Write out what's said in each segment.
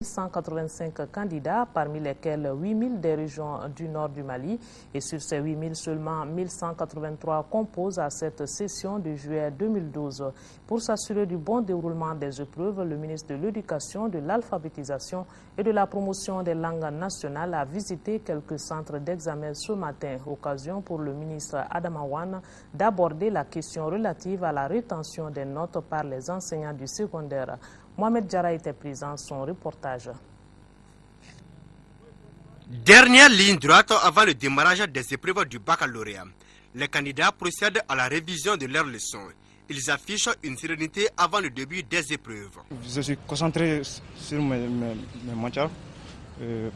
185 candidats, parmi lesquels 8000 des régions du nord du Mali. Et sur ces 8000, seulement 1183 composent à cette session de juillet 2012. Pour s'assurer du bon déroulement des épreuves, le ministre de l'Éducation, de l'Alphabétisation et de la Promotion des langues nationales a visité quelques centres d'examen ce matin. Occasion pour le ministre Adama Wane d'aborder la question relative à la rétention des notes par les enseignants du secondaire. Mohamed Diarra était présent, son reportage. Dernière ligne droite avant le démarrage des épreuves du baccalauréat. Les candidats procèdent à la révision de leurs leçons. Ils affichent une sérénité avant le début des épreuves. Je suis concentré sur mes matières,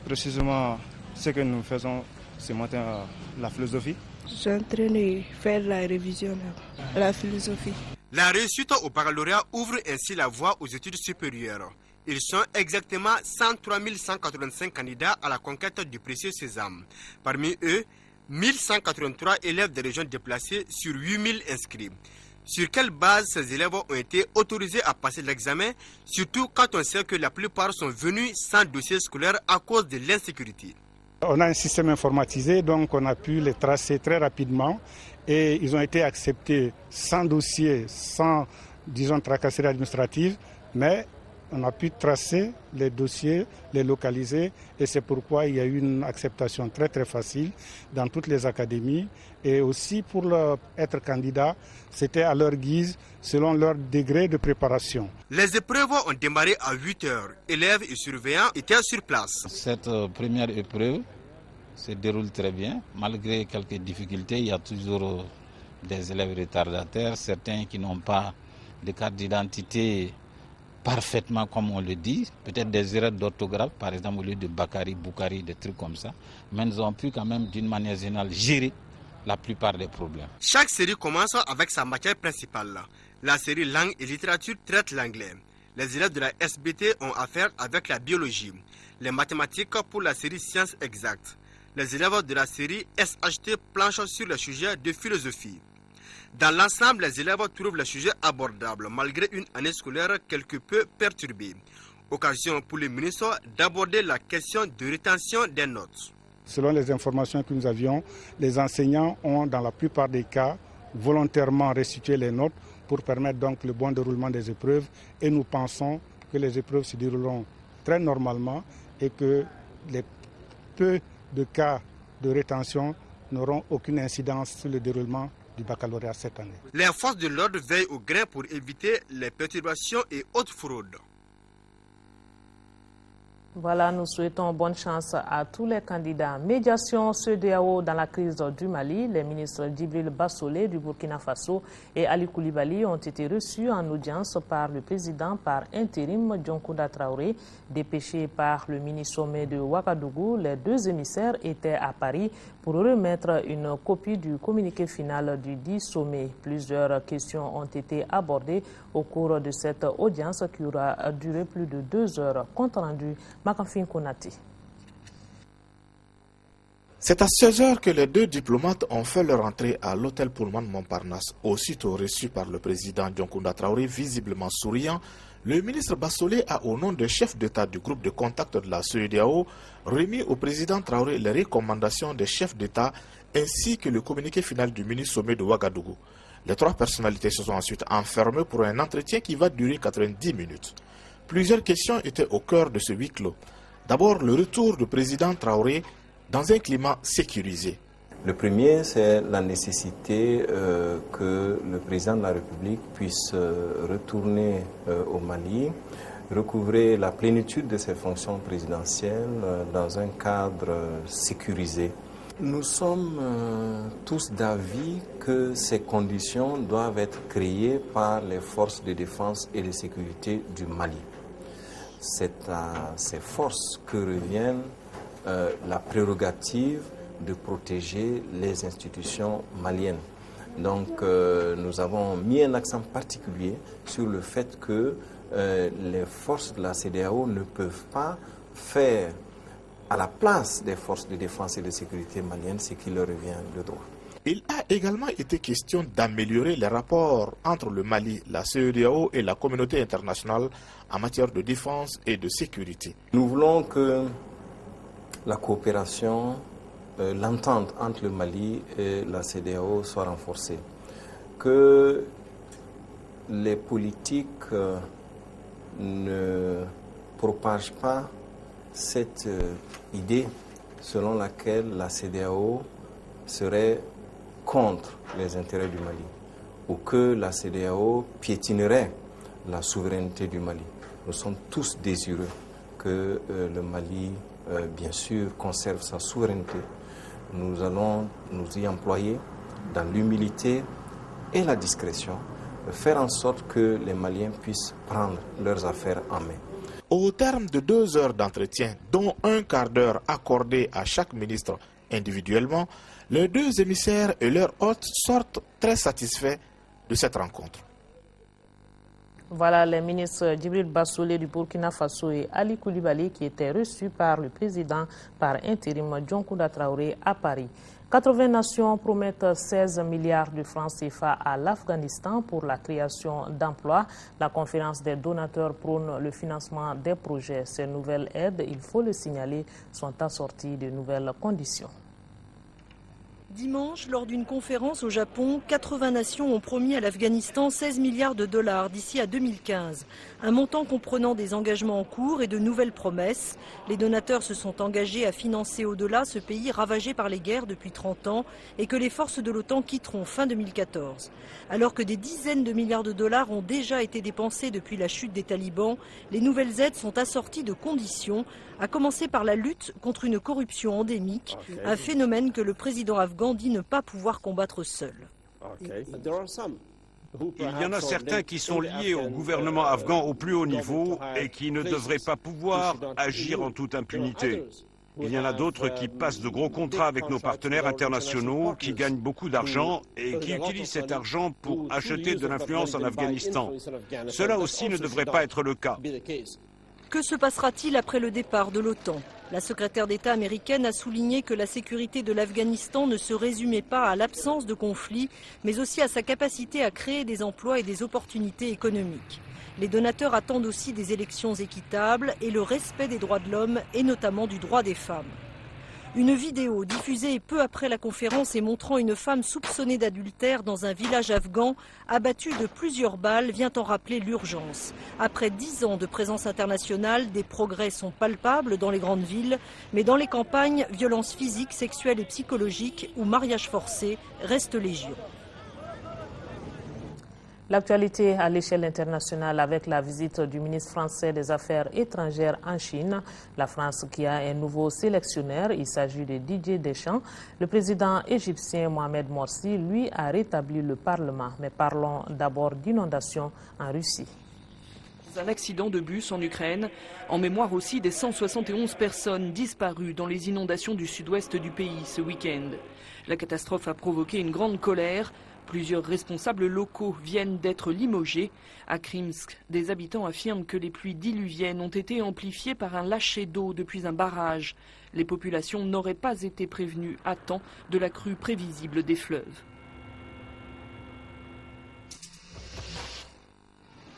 précisément ce que nous faisons ce matin, la philosophie. Je suis en train de faire la révision de la philosophie. La réussite au baccalauréat ouvre ainsi la voie aux études supérieures. Ils sont exactement 103 185 candidats à la conquête du précieux sésame. Parmi eux, 1183 élèves des régions déplacées sur 8000 inscrits. Sur quelle base ces élèves ont été autorisés à passer l'examen, surtout quand on sait que la plupart sont venus sans dossier scolaire à cause de l'insécurité? On a un système informatisé, donc on a pu les tracer très rapidement et ils ont été acceptés sans dossier, sans, disons, tracasserie administrative, mais on a pu tracer les dossiers, les localiser et c'est pourquoi il y a eu une acceptation très très facile dans toutes les académies et aussi pour être candidat, c'était à leur guise, selon leur degré de préparation. Les épreuves ont démarré à 8 heures. Élèves et surveillants étaient sur place. Cette première épreuve se déroule très bien. Malgré quelques difficultés, il y a toujours des élèves retardataires, certains qui n'ont pas de carte d'identité parfaitement comme on le dit, peut-être des erreurs d'orthographe, par exemple au lieu de Bakari, Boukari, des trucs comme ça. Mais nous avons pu quand même d'une manière générale gérer la plupart des problèmes. Chaque série commence avec sa matière principale. La série langue et littérature traite l'anglais. Les élèves de la SBT ont affaire avec la biologie. Les mathématiques pour la série sciences exactes. Les élèves de la série SHT planchent sur le sujet de philosophie. Dans l'ensemble, les élèves trouvent le sujet abordable, malgré une année scolaire quelque peu perturbée. Occasion pour le ministre d'aborder la question de rétention des notes. Selon les informations que nous avions, les enseignants ont dans la plupart des cas volontairement restitué les notes pour permettre donc le bon déroulement des épreuves et nous pensons que les épreuves se dérouleront très normalement et que les peu de cas de rétention n'auront aucune incidence sur le déroulement du baccalauréat cette année. Les forces de l'ordre veillent au grain pour éviter les perturbations et autres fraudes. Voilà, nous souhaitons bonne chance à tous les candidats. Médiation CEDEAO dans la crise du Mali. Les ministres Djibril Bassolé du Burkina Faso et Ali Koulibaly ont été reçus en audience par le président par intérim Dioncounda Traoré. Dépêchés par le mini-sommet de Ouagadougou, les deux émissaires étaient à Paris pour remettre une copie du communiqué final du dit sommet. Plusieurs questions ont été abordées au cours de cette audience qui aura duré plus de 2 heures. Compte rendu Makafin Konati. C'est à 16 heures que les deux diplomates ont fait leur entrée à l'hôtel Pullman Montparnasse. Aussitôt reçu par le président Dioncounda Traoré, visiblement souriant, le ministre Bassolé a, au nom des chefs d'État du groupe de contact de la CEDEAO, remis au président Traoré les recommandations des chefs d'État ainsi que le communiqué final du mini-sommet de Ouagadougou. Les trois personnalités se sont ensuite enfermées pour un entretien qui va durer 90 minutes. Plusieurs questions étaient au cœur de ce huis clos. D'abord, le retour du président Traoré dans un climat sécurisé. Le premier, c'est la nécessité que le président de la République puisse retourner au Mali, recouvrer la plénitude de ses fonctions présidentielles dans un cadre sécurisé. Nous sommes tous d'avis que ces conditions doivent être créées par les forces de défense et de sécurité du Mali. C'est à ces forces que revient la prérogative de protéger les institutions maliennes. Donc nous avons mis un accent particulier sur le fait que les forces de la CEDEAO ne peuvent pas faire à la place des forces de défense et de sécurité maliennes ce qui leur revient de droit. Il a également été question d'améliorer les rapports entre le Mali, la CEDEAO et la communauté internationale en matière de défense et de sécurité. Nous voulons que la coopération, l'entente entre le Mali et la CEDEAO soit renforcée, que les politiques ne propagent pas cette idée selon laquelle la CEDEAO serait contre les intérêts du Mali ou que la CEDEAO piétinerait la souveraineté du Mali. Nous sommes tous désireux que le Mali, bien sûr, conserve sa souveraineté. Nous allons nous y employer dans l'humilité et la discrétion, faire en sorte que les Maliens puissent prendre leurs affaires en main. Au terme de 2 heures d'entretien, dont un quart d'heure accordé à chaque ministre individuellement, les 2 émissaires et leurs hôtes sortent très satisfaits de cette rencontre. Voilà les ministres Djibril Bassolé du Burkina Faso et Ali Koulibaly qui étaient reçus par le président par intérim Dioncounda Traoré à Paris. 80 nations promettent 16 milliards de francs CFA à l'Afghanistan pour la création d'emplois. La conférence des donateurs prône le financement des projets. Ces nouvelles aides, il faut le signaler, sont assorties de nouvelles conditions. Dimanche, lors d'une conférence au Japon, 80 nations ont promis à l'Afghanistan 16 milliards de dollars d'ici à 2015. Un montant comprenant des engagements en cours et de nouvelles promesses. Les donateurs se sont engagés à financer au-delà ce pays ravagé par les guerres depuis 30 ans et que les forces de l'OTAN quitteront fin 2014. Alors que des dizaines de milliards de dollars ont déjà été dépensés depuis la chute des talibans, les nouvelles aides sont assorties de conditions, à commencer par la lutte contre une corruption endémique, un phénomène que le président afghan dit ne pas pouvoir combattre seul. Il y en a certains qui sont liés au gouvernement afghan au plus haut niveau et qui ne devraient pas pouvoir agir en toute impunité. Il y en a d'autres qui passent de gros contrats avec nos partenaires internationaux, qui gagnent beaucoup d'argent et qui utilisent cet argent pour acheter de l'influence en Afghanistan. Cela aussi ne devrait pas être le cas. Que se passera-t-il après le départ de l'OTAN ? La secrétaire d'État américaine a souligné que la sécurité de l'Afghanistan ne se résumait pas à l'absence de conflit, mais aussi à sa capacité à créer des emplois et des opportunités économiques. Les donateurs attendent aussi des élections équitables et le respect des droits de l'homme et notamment du droit des femmes. Une vidéo diffusée peu après la conférence et montrant une femme soupçonnée d'adultère dans un village afghan abattue de plusieurs balles vient en rappeler l'urgence. Après 10 ans de présence internationale, des progrès sont palpables dans les grandes villes, mais dans les campagnes, violences physiques, sexuelles et psychologiques ou mariages forcés restent légion. L'actualité à l'échelle internationale avec la visite du ministre français des Affaires étrangères en Chine. La France qui a un nouveau sélectionneur, il s'agit de Didier Deschamps. Le président égyptien Mohamed Morsi, lui, a rétabli le Parlement. Mais parlons d'abord d'inondations en Russie. Un accident de bus en Ukraine, en mémoire aussi des 171 personnes disparues dans les inondations du sud-ouest du pays ce week-end. La catastrophe a provoqué une grande colère. Plusieurs responsables locaux viennent d'être limogés. À Krimsk, des habitants affirment que les pluies diluviennes ont été amplifiées par un lâcher d'eau depuis un barrage. Les populations n'auraient pas été prévenues à temps de la crue prévisible des fleuves.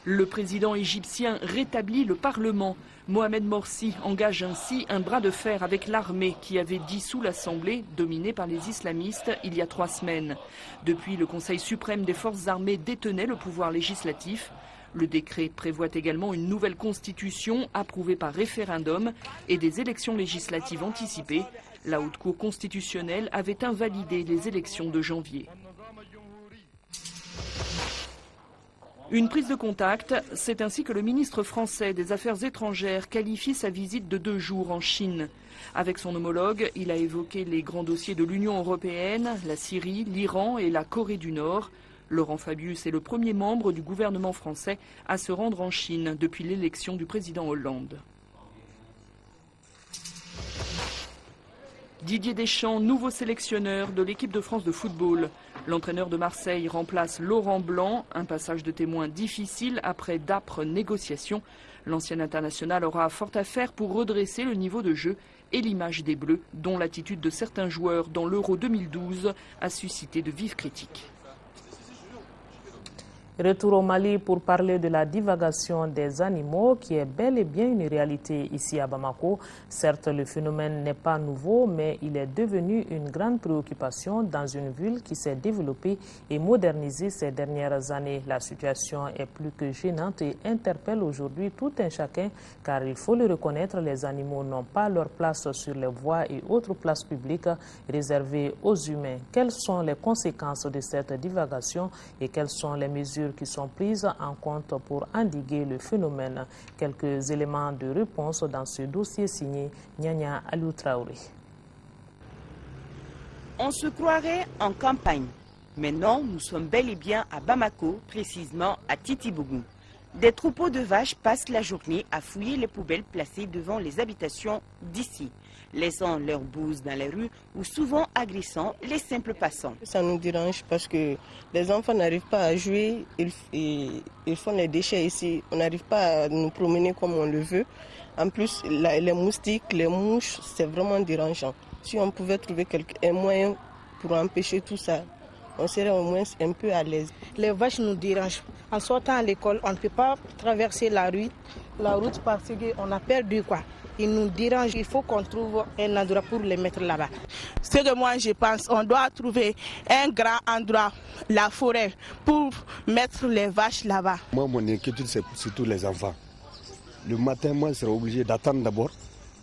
Le président égyptien rétablit le Parlement. Mohamed Morsi engage ainsi un bras de fer avec l'armée qui avait dissous l'Assemblée, dominée par les islamistes, il y a 3 semaines. Depuis, le Conseil suprême des forces armées détenait le pouvoir législatif. Le décret prévoit également une nouvelle constitution approuvée par référendum et des élections législatives anticipées. La Haute Cour constitutionnelle avait invalidé les élections de janvier. Une prise de contact, c'est ainsi que le ministre français des Affaires étrangères qualifie sa visite de 2 jours en Chine. Avec son homologue, il a évoqué les grands dossiers de l'Union européenne, la Syrie, l'Iran et la Corée du Nord. Laurent Fabius est le premier membre du gouvernement français à se rendre en Chine depuis l'élection du président Hollande. Didier Deschamps, nouveau sélectionneur de l'équipe de France de football. L'entraîneur de Marseille remplace Laurent Blanc, un passage de témoin difficile après d'âpres négociations. L'ancien international aura fort à faire pour redresser le niveau de jeu et l'image des Bleus, dont l'attitude de certains joueurs dans l'Euro 2012 a suscité de vives critiques. Retour au Mali pour parler de la divagation des animaux qui est bel et bien une réalité ici à Bamako. Certes, le phénomène n'est pas nouveau, mais il est devenu une grande préoccupation dans une ville qui s'est développée et modernisée ces dernières années. La situation est plus que gênante et interpelle aujourd'hui tout un chacun car il faut le reconnaître, les animaux n'ont pas leur place sur les voies et autres places publiques réservées aux humains. Quelles sont les conséquences de cette divagation et quelles sont les mesures qui sont prises en compte pour endiguer le phénomène? Quelques éléments de réponse dans ce dossier signé Nyanya Alou Traoré. On se croirait en campagne, mais non, nous sommes bel et bien à Bamako, précisément à Titibougou. Des troupeaux de vaches passent la journée à fouiller les poubelles placées devant les habitations d'ici, laissant leurs bouses dans les rues ou souvent agressant les simples passants. Ça nous dérange parce que les enfants n'arrivent pas à jouer, ils font les déchets ici, on n'arrive pas à nous promener comme on le veut. En plus, les moustiques, les mouches, c'est vraiment dérangeant. Si on pouvait trouver un moyen pour empêcher tout ça, on serait au moins un peu à l'aise. Les vaches nous dérangent. En sortant à l'école, on ne peut pas traverser la route parce qu'on a perdu quoi. Ils nous dérangent. Il faut qu'on trouve un endroit pour les mettre là-bas. Ce que moi je pense, on doit trouver un grand endroit, la forêt, pour mettre les vaches là-bas. Moi, mon inquiétude, c'est surtout les enfants. Le matin, moi, je serai obligé d'attendre d'abord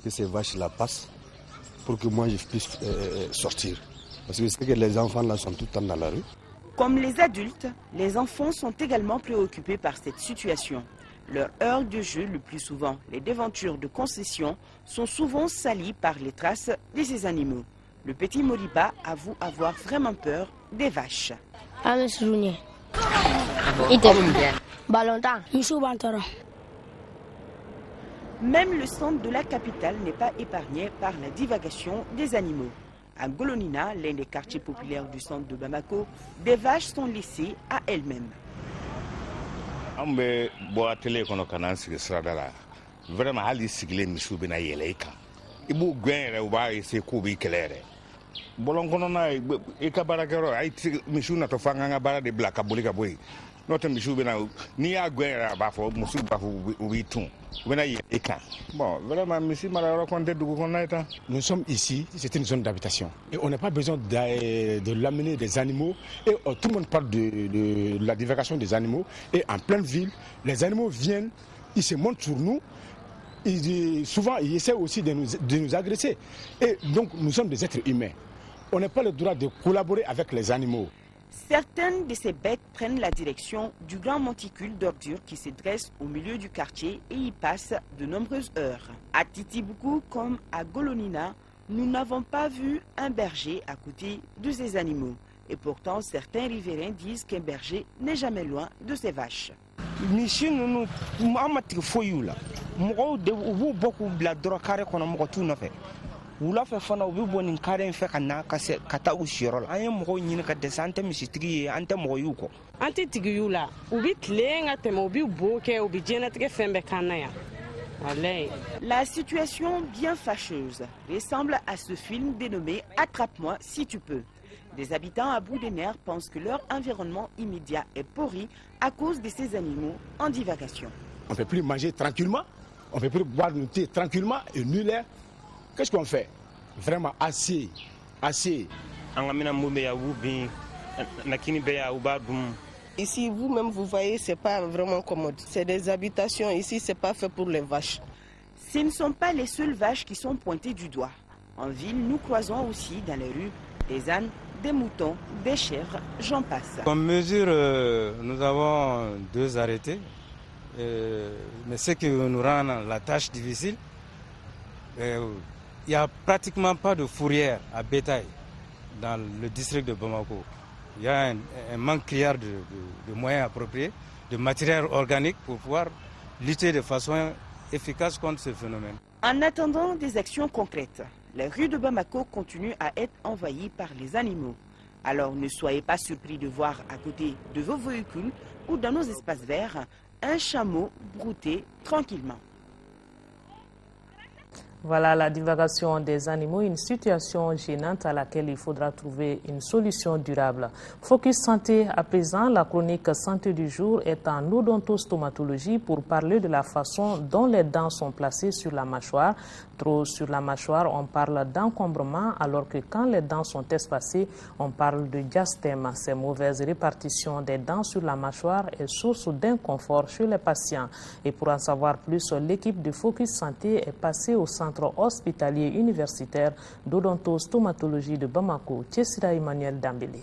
que ces vaches-là passent pour que moi, je puisse sortir. Parce que c'est que les enfants là sont tout le temps dans la rue. Comme les adultes, les enfants sont également préoccupés par cette situation. Leur heure de jeu, le plus souvent les déventures de concession, sont souvent salies par les traces de ces animaux. Le petit Moriba avoue avoir vraiment peur des vaches. Même le centre de la capitale n'est pas épargné par la divagation des animaux. À Golonina, l'un des quartiers populaires du centre de Bamako, des vaches sont laissées à elles-mêmes. Vraiment, Ali Siglé Missoubena Yeleka. Il faut gagner au bar et c'est Koubi Kelere. Bolongonona et Kabarakero, I Missuna to Fanga Bara de Black Abulikaboy. Not a Missoubena, ni à Guerra Bafo, Moussouba Ouiton. Bon, vraiment, monsieur m'a raconté de Gougonaïta. Nous sommes ici, c'est une zone d'habitation. Et on n'a pas besoin de l'amener des animaux. Et tout le monde parle de la divagation des animaux. Et en pleine ville, les animaux viennent, ils se montrent sur nous. Souvent, ils essaient aussi de nous agresser. Et donc, nous sommes des êtres humains. On n'a pas le droit de collaborer avec les animaux. Certaines de ces bêtes prennent la direction du grand monticule d'ordures qui se dresse au milieu du quartier et y passent de nombreuses heures. À Titibougou comme à Golonina, nous n'avons pas vu un berger à côté de ces animaux. Et pourtant, certains riverains disent qu'un berger n'est jamais loin de ses vaches. Wulafɛ fana u bɛ bɔ nin carré in fɛ ka na ka taa u siyɔrɔ la. An ye mɔgɔw ɲini ka dɛsɛ, an tɛ misitigi ye, an tɛ mɔgɔ y'u kɔ. An tɛ tigi y'u la, u bɛ tilen ka tɛmɛ, u bɛ bo kɛ, u bɛ diɲɛlatigɛ fɛn bɛɛ k'an na yan. La situation bien fâcheuse ressemble à ce film dénommé Attrape-moi si tu peux. Des habitants à bout des nerfs pensent que leur environnement immédiat est pourri à cause de ces animaux en divagation. On ne peut plus manger tranquillement, on ne peut plus boire du thé tranquillement et nul air. Qu'est-ce qu'on fait? Vraiment assez, assez. Ici, vous-même, vous voyez, ce n'est pas vraiment commode. C'est des habitations. Ici, ce n'est pas fait pour les vaches. Ce ne sont pas les seules vaches qui sont pointées du doigt. En ville, nous croisons aussi dans les rues des ânes, des moutons, des chèvres, j'en passe. Comme mesure, nous avons 2 arrêtés. Mais ce qui nous rend la tâche difficile, il n'y a pratiquement pas de fourrière à bétail dans le district de Bamako. Il y a un manque criard de moyens appropriés, de matériel organique pour pouvoir lutter de façon efficace contre ce phénomène. En attendant des actions concrètes, les rues de Bamako continuent à être envahies par les animaux. Alors ne soyez pas surpris de voir à côté de vos véhicules ou dans nos espaces verts un chameau brouter tranquillement. Voilà la divagation des animaux, une situation gênante à laquelle il faudra trouver une solution durable. Focus Santé à présent, la chronique santé du jour est en odontostomatologie pour parler de la façon dont les dents sont placées sur la mâchoire. Trop sur la mâchoire, on parle d'encombrement, alors que quand les dents sont espacées, on parle de diastème. Ces mauvaises répartitions des dents sur la mâchoire est source d'inconfort chez les patients. Et pour en savoir plus, l'équipe de Focus Santé est passée au centre hospitalier universitaire d'odontostomatologie de Bamako, Tchessira Emmanuel Dambélé.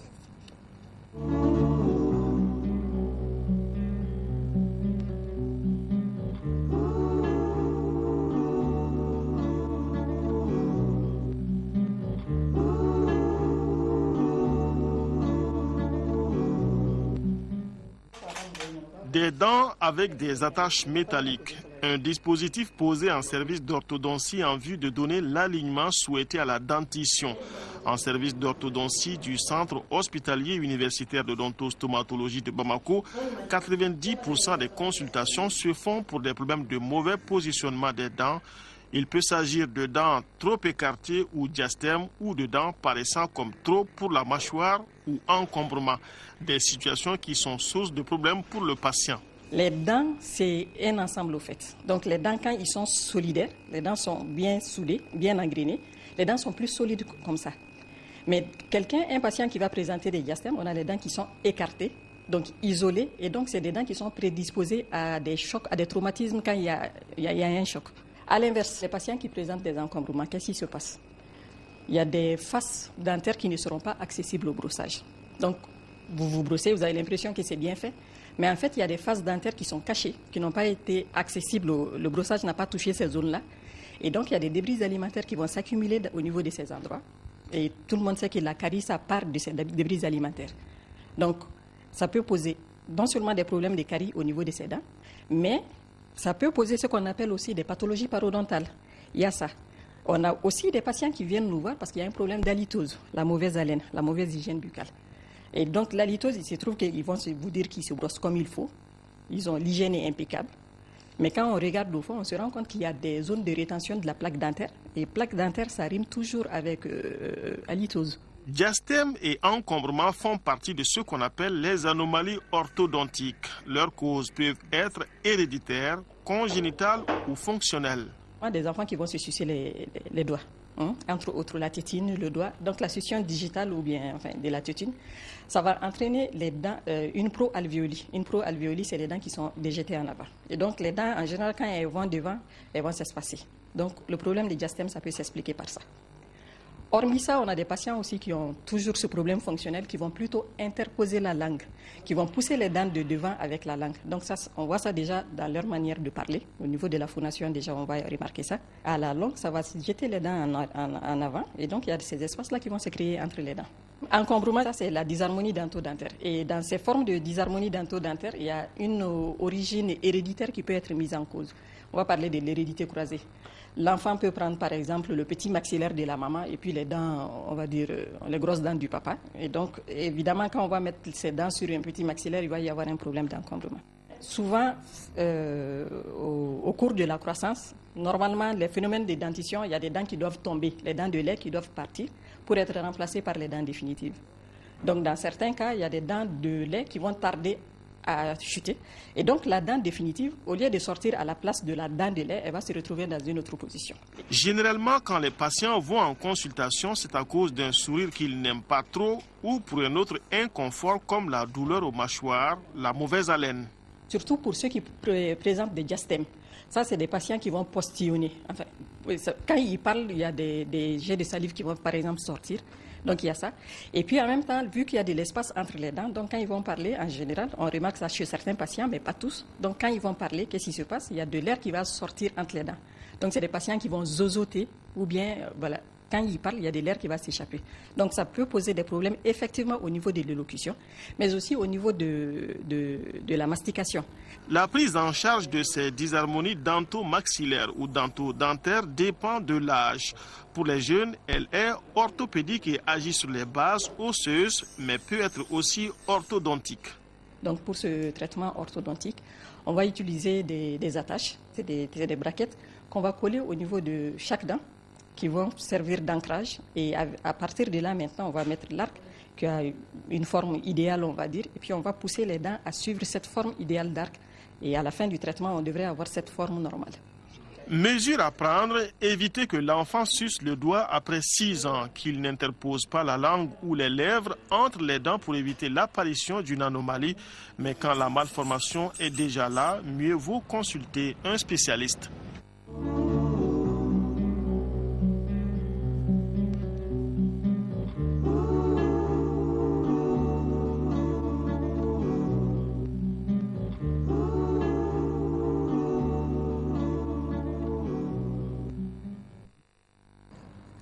Des dents avec des attaches métalliques. Un dispositif posé en service d'orthodontie en vue de donner l'alignement souhaité à la dentition. En service d'orthodontie du centre hospitalier universitaire d'odontostomatologie de Bamako, 90% des consultations se font pour des problèmes de mauvais positionnement des dents. Il peut s'agir de dents trop écartées ou diastème ou de dents paraissant comme trop pour la mâchoire ou encombrement. Des situations qui sont source de problèmes pour le patient. Les dents, c'est un ensemble au fait. Donc les dents, quand ils sont solidaires, les dents sont bien soudées, bien engrenées, les dents sont plus solides comme ça. Mais un patient qui va présenter des diastèmes, on a les dents qui sont écartées, donc isolées, et donc c'est des dents qui sont prédisposées à des chocs, à des traumatismes quand il y a un choc. À l'inverse, les patients qui présentent des encombrements, qu'est-ce qui se passe? Il y a des faces dentaires qui ne seront pas accessibles au brossage. Donc, vous vous brossez, vous avez l'impression que c'est bien fait, mais en fait, il y a des faces dentaires qui sont cachées, qui n'ont pas été accessibles. Le brossage n'a pas touché ces zones-là. Et donc, il y a des débris alimentaires qui vont s'accumuler au niveau de ces endroits. Et tout le monde sait que la carie, ça part de ces débris alimentaires. Donc, ça peut poser non seulement des problèmes de carie au niveau de ces dents, mais ça peut poser ce qu'on appelle aussi des pathologies parodontales. Il y a ça. On a aussi des patients qui viennent nous voir parce qu'il y a un problème d'halitose, la mauvaise haleine, la mauvaise hygiène buccale. Et donc l'halitose, il se trouve qu'ils vont vous dire qu'ils se brossent comme il faut. L'hygiène est impeccable. Mais quand on regarde au fond, on se rend compte qu'il y a des zones de rétention de la plaque dentaire. Et plaque dentaire, ça rime toujours avec halitose. Diastème et encombrement font partie de ce qu'on appelle les anomalies orthodontiques. Leurs causes peuvent être héréditaires, congénitales ou fonctionnelles. Des enfants qui vont se sucer les doigts, entre autres la tétine, le doigt. Donc la succion digitale ou bien de la tétine, ça va entraîner les dents, une proalvéolie. Une proalvéolie, c'est les dents qui sont déjetées en avant. Et donc les dents, en général, quand elles vont devant, elles vont s'espacer. Donc le problème des diastèmes, ça peut s'expliquer par ça. Hormis ça, on a des patients aussi qui ont toujours ce problème fonctionnel, qui vont plutôt interposer la langue, qui vont pousser les dents de devant avec la langue. Donc ça, on voit ça déjà dans leur manière de parler. Au niveau de la phonation, déjà, on va remarquer ça. À la longue, ça va jeter les dents en avant. Et donc, il y a ces espaces-là qui vont se créer entre les dents. Encombrement, ça, c'est la dysharmonie dento-dentaire. Et dans ces formes de dysharmonie dento-dentaire, il y a une origine héréditaire qui peut être mise en cause. On va parler de l'hérédité croisée. L'enfant peut prendre par exemple le petit maxillaire de la maman et puis les dents, on va dire, les grosses dents du papa. Et donc, évidemment, quand on va mettre ses dents sur un petit maxillaire, il va y avoir un problème d'encombrement. Souvent, au cours de la croissance, normalement, les phénomènes de dentition, il y a des dents qui doivent tomber, les dents de lait qui doivent partir pour être remplacées par les dents définitives. Donc, dans certains cas, il y a des dents de lait qui vont tarder à chuter. Et donc, la dent définitive, au lieu de sortir à la place de la dent de lait, elle va se retrouver dans une autre position. Généralement, quand les patients vont en consultation, c'est à cause d'un sourire qu'ils n'aiment pas trop ou pour un autre inconfort comme la douleur aux mâchoires, la mauvaise haleine. Surtout pour ceux qui présentent des diastèmes. Ça, c'est des patients qui vont postillonner. Enfin, quand ils parlent, il y a des jets de salive qui vont, par exemple, sortir. Donc, il y a ça. Et puis, en même temps, vu qu'il y a de l'espace entre les dents, donc quand ils vont parler, en général, on remarque ça chez certains patients, mais pas tous. Donc, quand ils vont parler, qu'est-ce qui se passe? Il y a de l'air qui va sortir entre les dents. Donc, c'est des patients qui vont zozoter ou bien, voilà, quand ils parlent, il y a de l'air qui va s'échapper. Donc, ça peut poser des problèmes, effectivement, au niveau de l'élocution, mais aussi au niveau de la mastication. La prise en charge de ces dysharmonies dento-maxillaires ou dento-dentaires dépend de l'âge. Pour les jeunes, elle est orthopédique et agit sur les bases osseuses, mais peut être aussi orthodontique. Donc pour ce traitement orthodontique, on va utiliser des attaches, c'est des braquettes qu'on va coller au niveau de chaque dent qui vont servir d'ancrage. Et à partir de là, maintenant, on va mettre l'arc qui a une forme idéale, on va dire, et puis on va pousser les dents à suivre cette forme idéale d'arc. Et à la fin du traitement, on devrait avoir cette forme normale. Mesure à prendre, éviter que l'enfant suce le doigt après 6 ans, qu'il n'interpose pas la langue ou les lèvres entre les dents pour éviter l'apparition d'une anomalie. Mais quand la malformation est déjà là, mieux vaut consulter un spécialiste.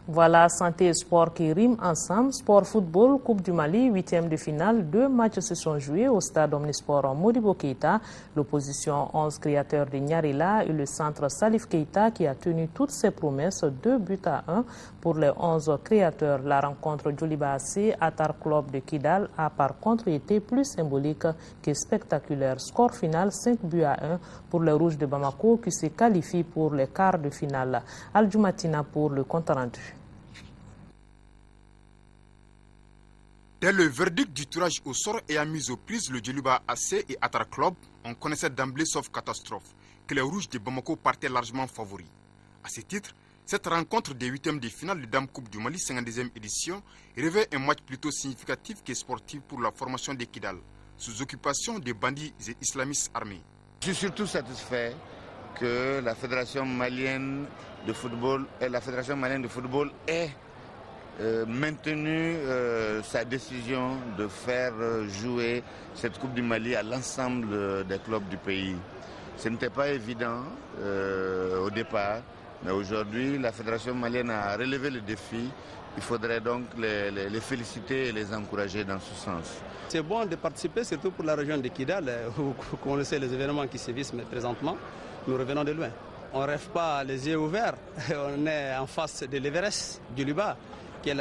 Voilà, santé et sport qui riment ensemble. Sport football, Coupe du Mali, 8e de finale. 2 matchs se sont joués au stade Omnisport Modibo Keïta. L'opposition 11 créateurs de Nyarila et le centre Salif Keïta qui a tenu toutes ses promesses, 2-1 pour les 11 créateurs. La rencontre Djoliba AC Atar Club de Kidal a par contre été plus symbolique que spectaculaire. Score final 5-1 pour les Rouges de Bamako qui se qualifient pour les quarts de finale. Al-Jumatina pour le compte rendu. Dès le verdict du tirage au sort ayant mis aux prises le Djoliba AC et Atar Club, on connaissait d'emblée, sauf catastrophe, que les Rouges de Bamako partaient largement favoris. À ce titre, cette rencontre des 8e de finale de Dame Coupe du Mali 52e édition revêt un match plutôt significatif que sportif pour la formation de Kidal, sous occupation des bandits et islamistes armés. Je suis surtout satisfait que la Fédération malienne de football ait maintenu sa décision de faire jouer cette Coupe du Mali à l'ensemble des clubs du pays. Ce n'était pas évident au départ, mais aujourd'hui la Fédération malienne a relevé le défi. Il faudrait donc les féliciter et les encourager dans ce sens. C'est bon de participer, surtout pour la région de Kidal, où vous connaissez les événements qui se vivent présentement. Nous revenons de loin. On ne rêve pas les yeux ouverts, on est en face de l'Everest, du Djoliba, qui est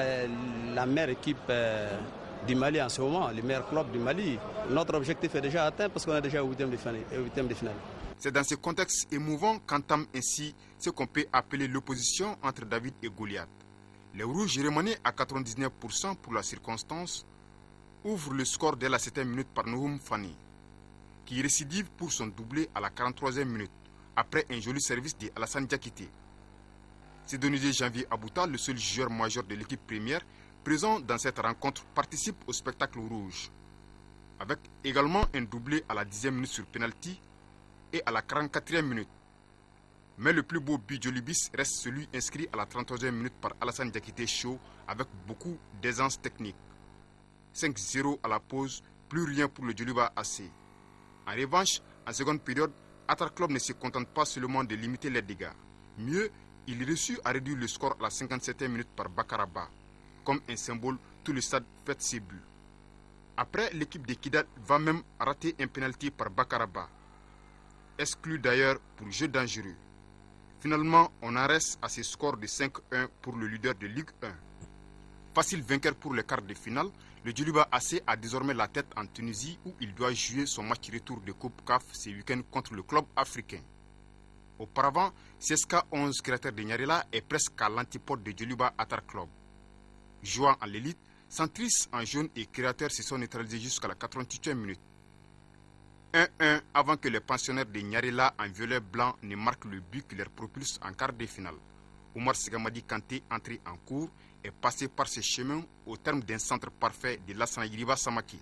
la meilleure équipe du Mali en ce moment, le meilleur club du Mali. Notre objectif est déjà atteint parce qu'on est déjà au 8e de finale. C'est dans ce contexte émouvant qu'entame ainsi ce qu'on peut appeler l'opposition entre David et Goliath. Les Rouges, remenés à 99% pour la circonstance, ouvrent le score dès la 7e minute par Nouhoum Fani, qui récidive pour son doublé à la 43e minute, après un joli service de Alassane Diakité. C'est Denise Janvier Abouta, le seul joueur majeur de l'équipe première, présent dans cette rencontre, participe au spectacle rouge, avec également un doublé à la 10e minute sur penalty et à la 44e minute. Mais le plus beau but Djolibis reste celui inscrit à la 33e minute par Alassane Diakité Chaud avec beaucoup d'aisance technique. 5-0 à la pause, plus rien pour le Djoliba AC. En revanche, en seconde période, Atar Club ne se contente pas seulement de limiter les dégâts. Mieux, il réussit à réduire le score à la 57e minute par Bakaraba. Comme un symbole, tout le stade fête ses buts. Après, l'équipe de Kidal va même rater un pénalty par Bakaraba, exclu d'ailleurs pour jeu dangereux. Finalement, on en reste à ce score de 5-1 pour le leader de Ligue 1. Facile vainqueur pour le quart de finale, le Djoliba AC a désormais la tête en Tunisie où il doit jouer son match retour de Coupe CAF ce week-end contre le club africain. Auparavant, CSKA 11 créateur de Nyarela est presque à l'antipode de Djoliba Atar Club. Jouant en l'élite, centristes en jaune et créateurs se sont neutralisés jusqu'à la 88e minute. 1-1 avant que les pensionnaires de Nyarela en violet blanc ne marquent le but qui leur propulse en quart de finale. Omar Segamadi Kanté, entré en cours, est passé par ce chemin au terme d'un centre parfait de Lassana Yiriba Samaki.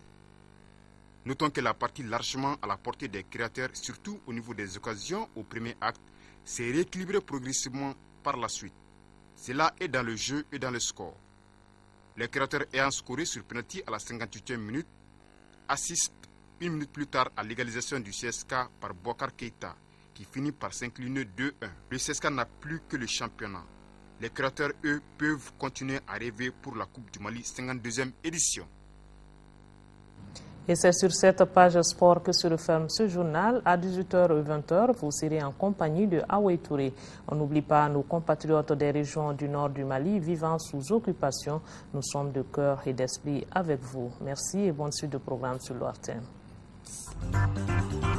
Notons que la partie largement à la portée des créateurs, surtout au niveau des occasions au premier acte, s'est rééquilibrée progressivement par la suite. Cela est dans le jeu et dans le score. Les créateurs ayant scoré sur penalty à la 58e minute assistent une minute plus tard à l'égalisation du CSKA par Bouakar Keïta, qui finit par s'incliner 2-1. Le CSKA n'a plus que le championnat. Les créateurs, eux, peuvent continuer à rêver pour la Coupe du Mali 52e édition. Et c'est sur cette page sport que se referme ce journal. À 18h et 20h, vous serez en compagnie de Aoué Touré. On n'oublie pas nos compatriotes des régions du nord du Mali vivant sous occupation. Nous sommes de cœur et d'esprit avec vous. Merci et bonne suite de programme sur l'ORTM. Sports.